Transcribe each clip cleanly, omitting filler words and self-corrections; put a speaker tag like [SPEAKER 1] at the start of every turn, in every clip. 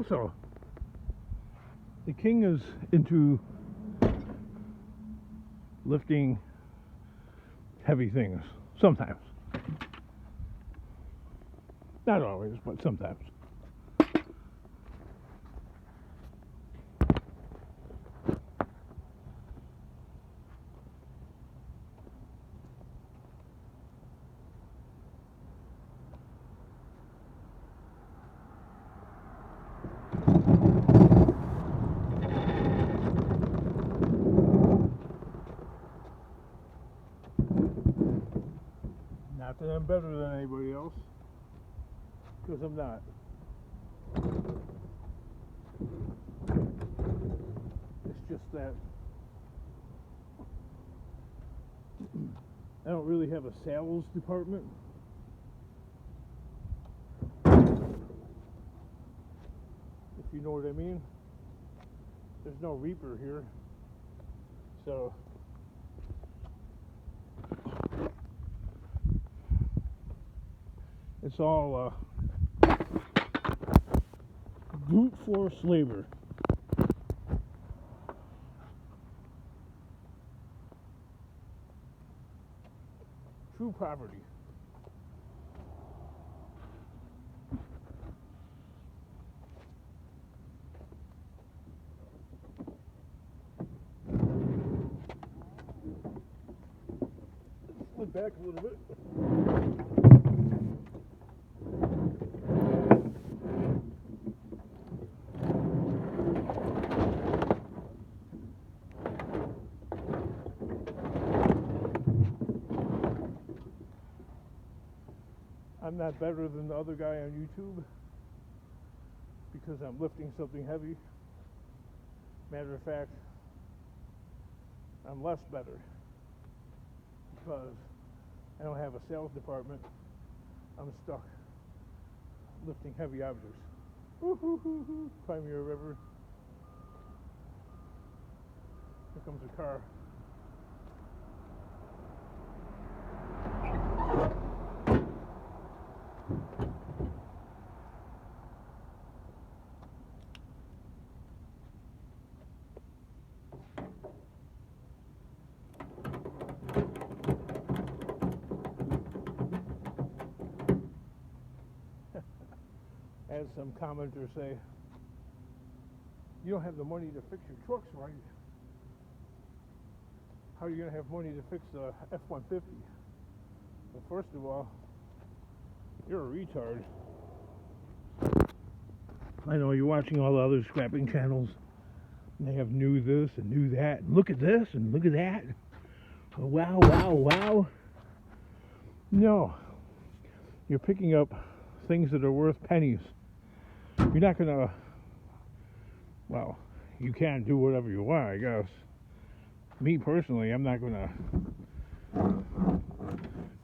[SPEAKER 1] Also, the king is into lifting heavy things. Sometimes. Not always, but sometimes. Not that I'm better than anybody else, because I'm not. It's just that I don't really have a sales department. If you know what I mean. There's no reaper here. So it's all brute force labor. True poverty. Slid back a little bit. I'm not better than the other guy on YouTube because I'm lifting something heavy. Matter of fact, I'm less better because I don't have a sales department. I'm stuck lifting heavy objects. Crimea River. Here comes a car. As some commenters say, you don't have the money to fix your trucks right. How are you going to have money to fix the F-150? Well, first of all, you're a retard. I know you're watching all the other scrapping channels, and they have new this and new that. And look at this and look at that. Oh, wow, wow, wow. No. You're picking up things that are worth pennies. You're not going to, well, you can do whatever you want, I guess. Me personally, I'm not going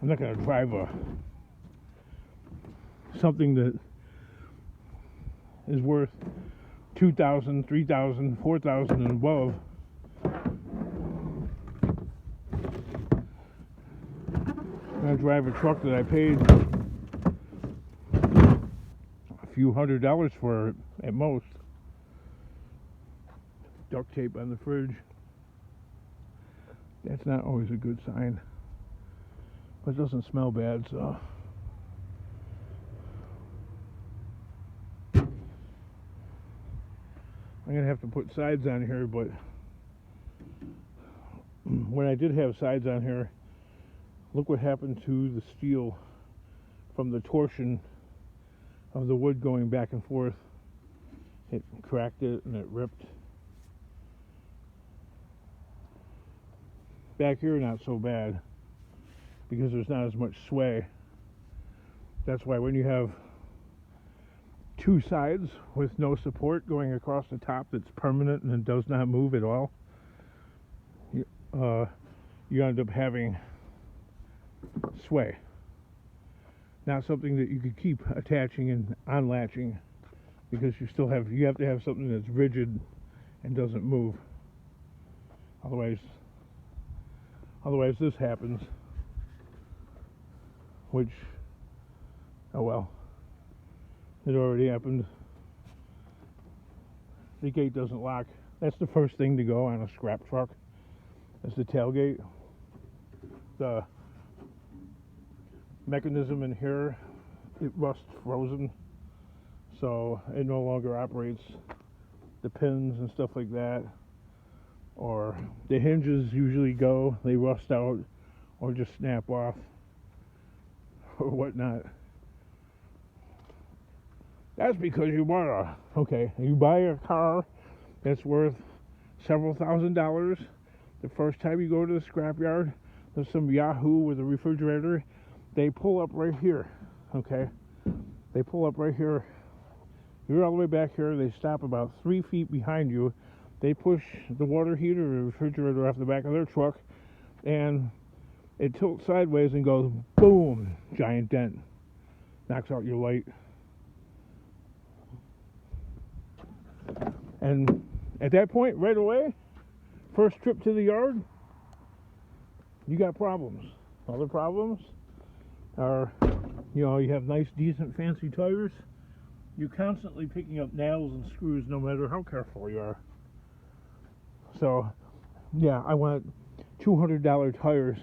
[SPEAKER 1] to drive something that is worth $2,000, $3,000, $4,000 and above. I'm going to drive a truck that I paid a few $100s for at most. Duct tape on the fridge. That's not always a good sign. But it doesn't smell bad, so. I'm going to have to put sides on here, but when I did have sides on here, look what happened to the steel from the torsion of the wood going back and forth. It cracked it and it ripped. Back here, not so bad because there's not as much sway. That's why when you have two sides with no support going across the top that's permanent and it does not move at all, you end up having sway. Not something that you could keep attaching and unlatching because you have to have something that's rigid and doesn't move. Otherwise this happens, which, oh well, it already happened the gate doesn't lock. That's the first thing to go on a scrap truck. That's the tailgate. The mechanism in here, it rusts frozen, so it no longer operates. The pins and stuff like that, or the hinges usually go, they rust out or just snap off or whatnot. That's because you you buy a car that's worth several $1,000s. The first time you go to the scrapyard, there's some Yahoo with a refrigerator. They pull up right here, okay? They pull up right here. You're all the way back here. They stop about 3 feet behind you. They push the water heater or refrigerator off the back of their truck, and it tilts sideways and goes boom, giant dent. Knocks out your light. And at that point, right away, first trip to the yard, you got problems. Other problems are, you have nice, decent, fancy tires. You're constantly picking up nails and screws no matter how careful you are. So, yeah, I want $200 tires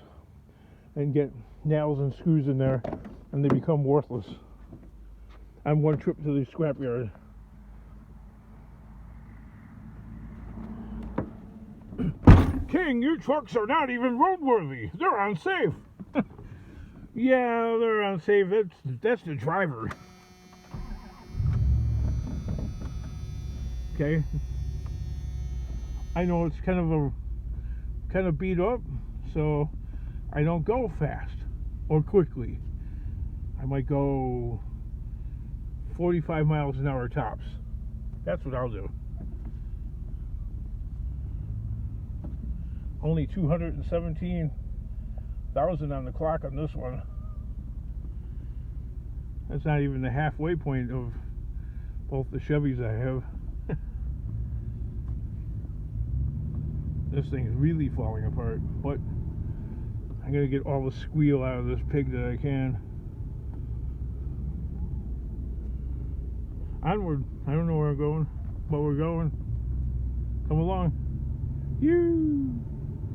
[SPEAKER 1] and get nails and screws in there, and they become worthless on one trip to the scrapyard. King, your trucks are not even roadworthy. They're unsafe. Yeah, they're unsafe. That's the driver. Okay. I know it's kind of beat up, so I don't go fast or quickly. I might go 45 miles an hour tops. That's what I'll do. Only 217,000 on the clock on this one. That's not even the halfway point of both the Chevys I have. This thing is really falling apart, but I'm gonna get all the squeal out of this pig that I can. Onward. I don't know where I'm going, but we're going. Come along. You.